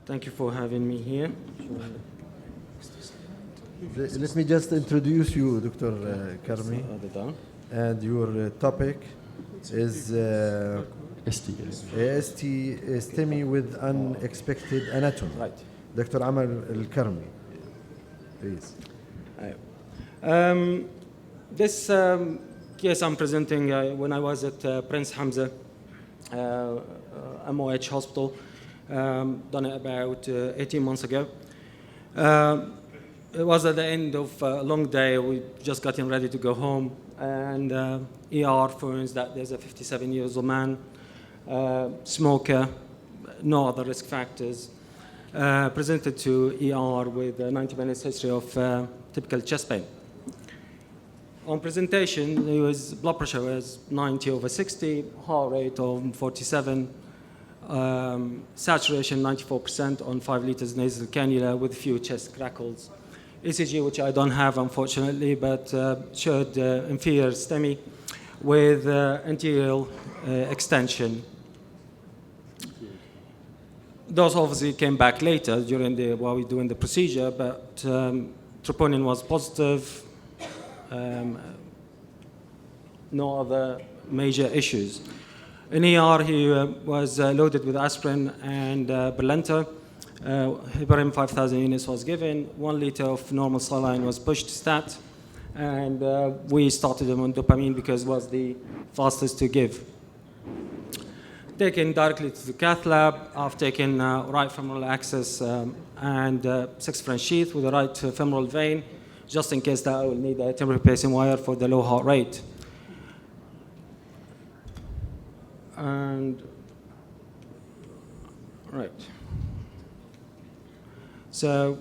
Thank you for having me here. Let me just introduce you, Dr. Karmi, and your topic is STEMI with unexpected anatomy. Right. Dr. Amr Karmi, please. This case I'm presenting when I was at Prince Hamza MOH hospital, done it about 18 months ago. It was at the end of a long day. We just getting ready to go home, and ER finds that there's a 57-year-old man, smoker, no other risk factors, presented to ER with a 90 minutes history of typical chest pain. On presentation, his blood pressure was 90/60, heart rate of 47, saturation 94% on 5 liters nasal cannula with few chest crackles. ECG, which I don't have, unfortunately, but showed inferior STEMI with anterior extension. Those obviously came back later while we were doing the procedure, but troponin was positive. No other major issues. In ER, he was loaded with aspirin and Brilinta. Heparin 5,000 units was given. 1 liter of normal saline was pushed to stat, and we started him on dopamine because it was the fastest to give. Taken directly to the cath lab. I've taken right femoral access and 6 French sheath with the right femoral vein, just in case that I will need a temporary pacing wire for the low heart rate. And right. So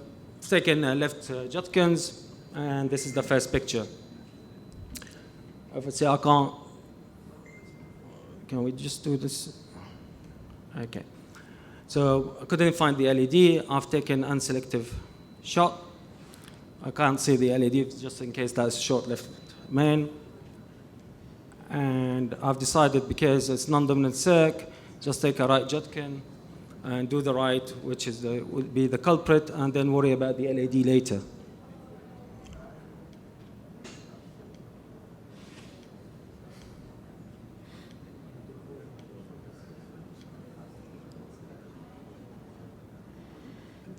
taken left Judkins, and this is the first picture. If I say I can't, can we just do this? Okay. So I couldn't find the LED. I've taken unselective shot. I can't see the LED just in case that's short left main. And I've decided, because it's non-dominant circ, just take a right Judkin and do the right, which is would be the culprit, and then worry about the LED later.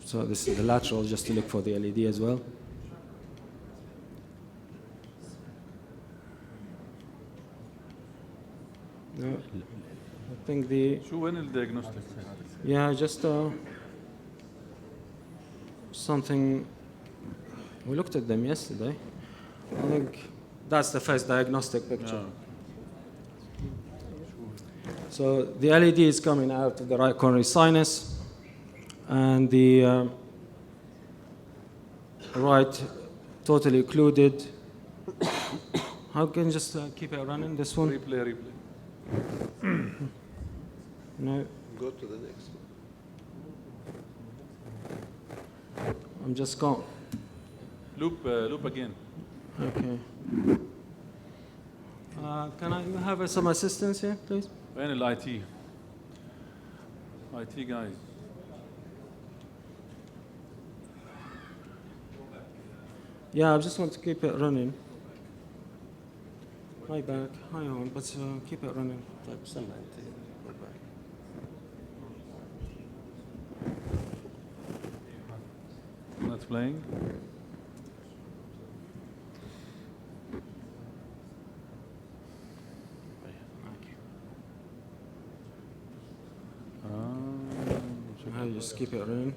So this is the lateral, just to look for the LED as well. No, I think شو وين الديagnostic؟ Yeah, just something. We looked at them yesterday. I think that's the first diagnostic picture. So the LED is coming out of the right coronary sinus, and the right totally occluded. How can you just keep it running, this one? Replay. No. Go to the next one. I'm just going. Loop again. Okay. Can I have some assistance here, please? وين الIT guys? Yeah, I just want to keep it running. Hi back, hi on, but keep it running. Not playing. I'll just keep it running.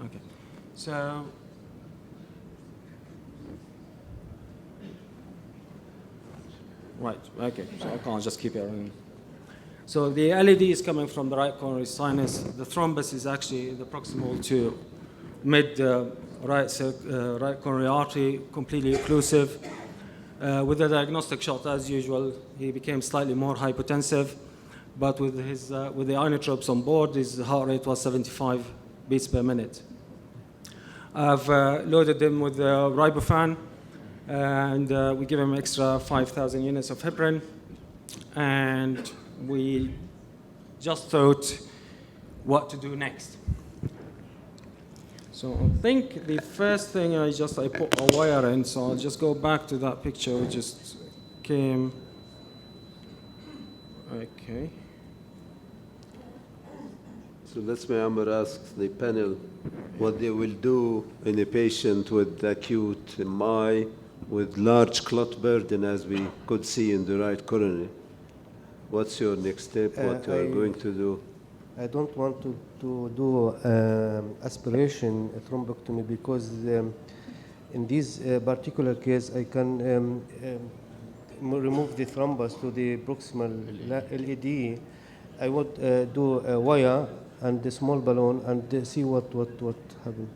Okay. So. Right, okay, so I can't just keep it running. So the LED is coming from the right coronary sinus. The thrombus is actually the proximal to mid right coronary artery, completely occlusive. With the diagnostic shot, as usual, he became slightly more hypotensive, but with the inotropes on board, his heart rate was 75 beats per minute. I've loaded him with ribofan, and we give him extra 5,000 units of heparin, and we just thought what to do next. So I think the first thing I put a wire in, so I'll just go back to that picture we just came. Okay. So that's why Amr asks the panel what they will do in a patient with acute MI with large clot burden, as we could see in the right coronary. What's your next step? What you are going to do? I don't want to do aspiration thrombectomy because in this particular case I can remove the thrombus to the proximal LED. I would do a wire and a small balloon and see what happens.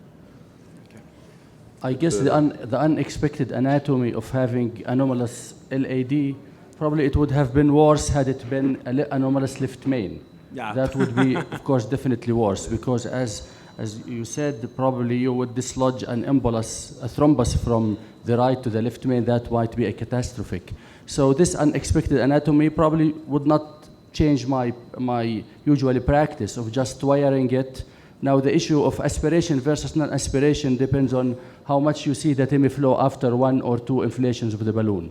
I guess the unexpected anatomy of having anomalous LAD, probably it would have been worse had it been anomalous left main. Yeah. That would be, of course, definitely worse because as you said, probably you would dislodge an embolus, a thrombus from the right to the left main. That might be a catastrophic. So this unexpected anatomy probably would not change my usual practice of just wiring it. Now the issue of aspiration versus non-aspiration depends on how much you see the TEMI flow after 1 or 2 inflations of the balloon.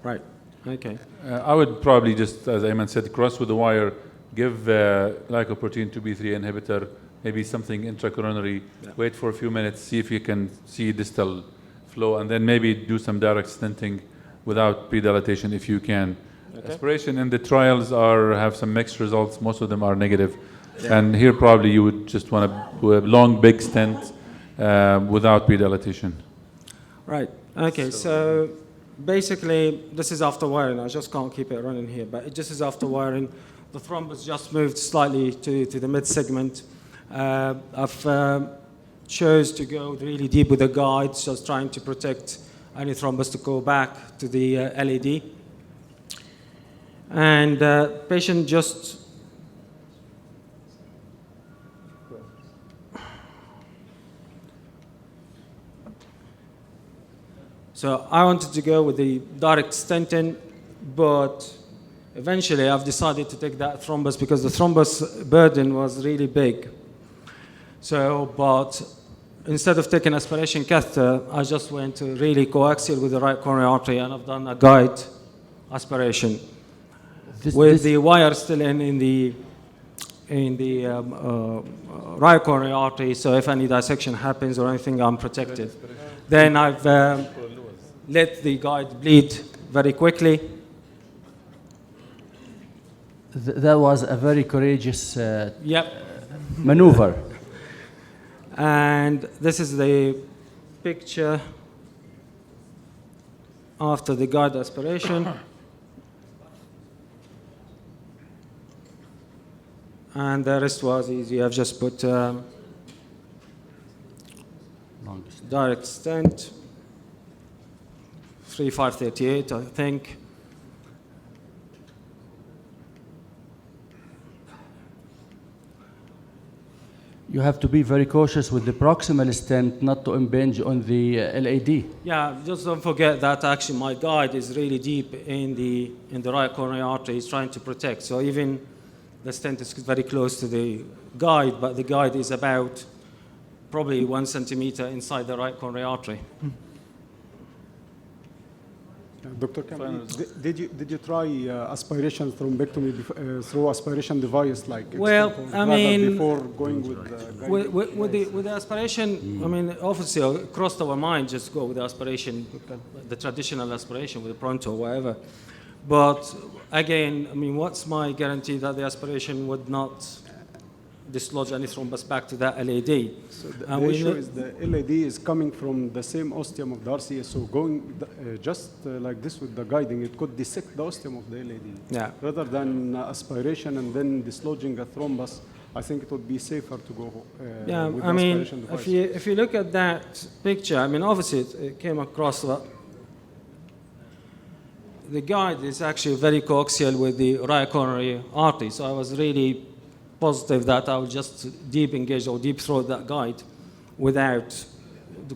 Right. Okay. I would probably just, as Ayman said, cross with the wire, give glycoprotein 2B3 inhibitor, maybe something intracoronary, wait for a few minutes, see if you can see distal flow, and then maybe do some direct stenting without pre-dilatation if you can. Okay. Aspiration in the trials have some mixed results. Most of them are negative. Yeah. And here probably you would just want to do a long, big stent without pre-dilatation. Right. Okay. So basically, this is after wiring. I just can't keep it running here, but this is after wiring. The thrombus just moved slightly to the mid-segment. I've chose to go really deep with the guide, just trying to protect any thrombus to go back to the LED. And patient just so I wanted to go with the direct stenting, but eventually I've decided to take that thrombus because the thrombus burden was really big. So, but instead of taking aspiration catheter, I just went to really coaxial with the right coronary artery, and I've done a guide aspiration with the wire still in the right coronary artery. So if any dissection happens or anything, I'm protected. Then I've let the guide bleed very quickly. That was a very courageous maneuver. And this is the picture after the guide aspiration. And the rest was easy. I've just put direct stent, 3538, I think. You have to be very cautious with the proximal stent not to impinge on the LAD. Yeah, just don't forget that actually my guide is really deep in the right coronary artery. It's trying to protect. So even the stent is very close to the guide, but the guide is about probably 1 centimeter inside the right coronary artery. Dr. Kamil, did you try aspiration thrombectomy through aspiration device like well, I mean, before going with the aspiration? I mean, obviously, it crossed our mind just go with the aspiration, the traditional aspiration with the Pronto or whatever. But again, I mean, what's my guarantee that the aspiration would not dislodge any thrombus back to that LAD? So the issue is the LAD is coming from the same ostium of the RCA, so going just like this with the guiding, it could dissect the ostium of the LAD. Yeah. Rather than aspiration and then dislodging a thrombus, I think it would be safer to go with the aspiration device. If you look at that picture, I mean, obviously it came across that the guide is actually very coaxial with the right coronary artery, so I was really positive that I would just deep engage or deep throat that guide without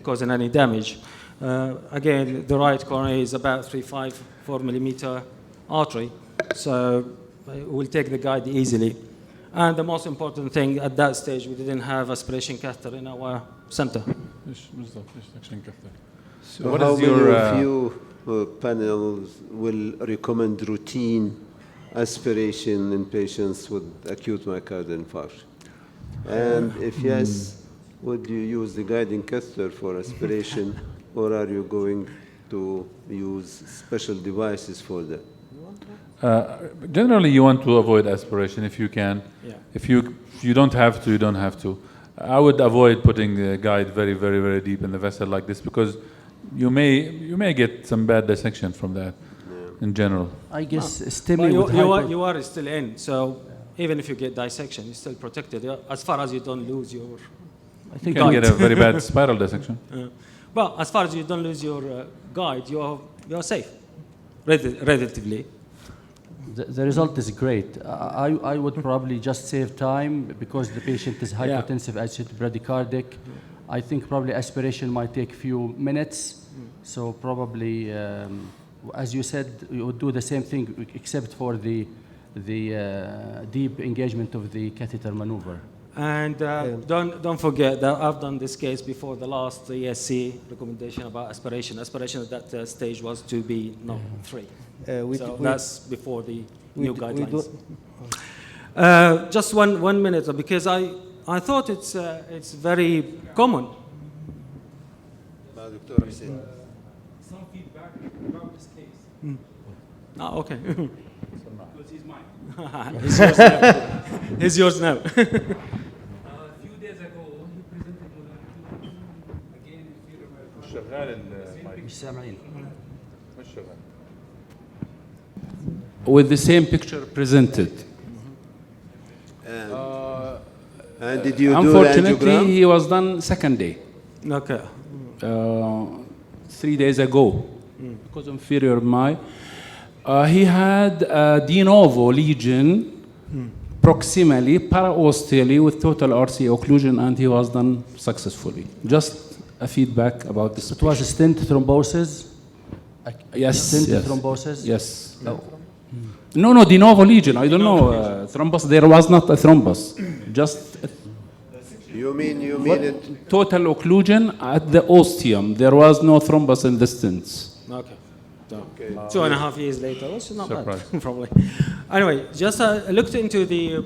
causing any damage. Again, the right coronary is about 4 millimeter artery, so we'll take the guide easily. And the most important thing at that stage, we didn't have aspiration catheter in our center. So What how is many your, of you panels will recommend routine aspiration in patients with acute myocardial infarction? And if yes, would you use the guiding catheter for aspiration, or are you going to use special devices for that? Generally, you want to avoid aspiration if you can. Yeah. If you don't have to, you don't have to. I would avoid putting the guide very, very, very deep in the vessel like this, because you may get some bad dissection from that in general. I guess But STEMI with you are still in, so even if you get dissection, you're still protected, as far as you don't lose your... I You think can get a very bad spiral dissection. Well, as far as you don't lose your guide, you're safe, relatively. the result is great. I would probably just save time because the patient is hypotensive, agitated, bradycardic. I think probably aspiration might take a few minutes. So probably, as you said, you would do the same thing except for the deep engagement of the catheter maneuver. And don't forget that I've done this case before the last ESC recommendation about aspiration. Aspiration at that stage was 2B, not 3. So that's before the new guidelines. Just one minute, because I thought it's very common. Some feedback about this case. Ah, okay. Because he's mine. It's yours now. It's yours now. A few days ago, he presented with again with the same picture presented. And did you do the Unfortunately, angiogram? he was done second day, Okay. 3 days ago, because of inferior MI. He had a de novo lesion proximally, paraosteally, with total RC occlusion, and he was done successfully. Just a feedback about this. It was a stent thrombosis? Yes, Stent yes. thrombosis? Yes. No, de novo lesion. I don't know. Thrombus. There was not a thrombus. Just You mean it? total occlusion at the ostium. There was no thrombus in the stents. Okay. So 2.5 years later, which is not Surprise. bad, probably. Anyway, just looked into the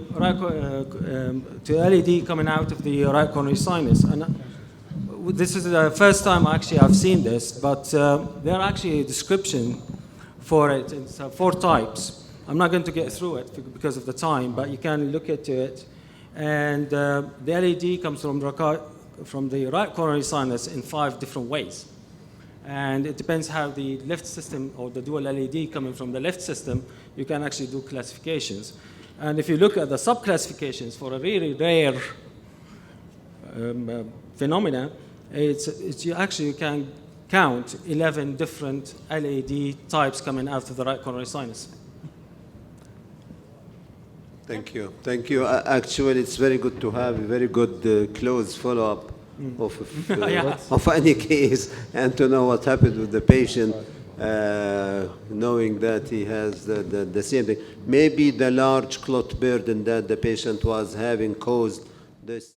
to LED coming out of the right coronary sinus, and this is the first time actually I've seen this, but there are actually a description for it. It's 4 types. I'm not going to get through it because of the time, but you can look into it. And the LED comes from the right coronary sinus in 5 different ways. And it depends how the left system or the dual LED coming from the left system, you can actually do classifications. And if you look at the subclassifications for a really rare phenomena, you can count 11 different LED types coming out of the right coronary sinus. Thank you. Thank you. Actually, it's very good to have a very good close follow-up of any case and to know what happened with the patient, knowing that he has the same thing. Maybe the large clot burden that the patient was having caused this.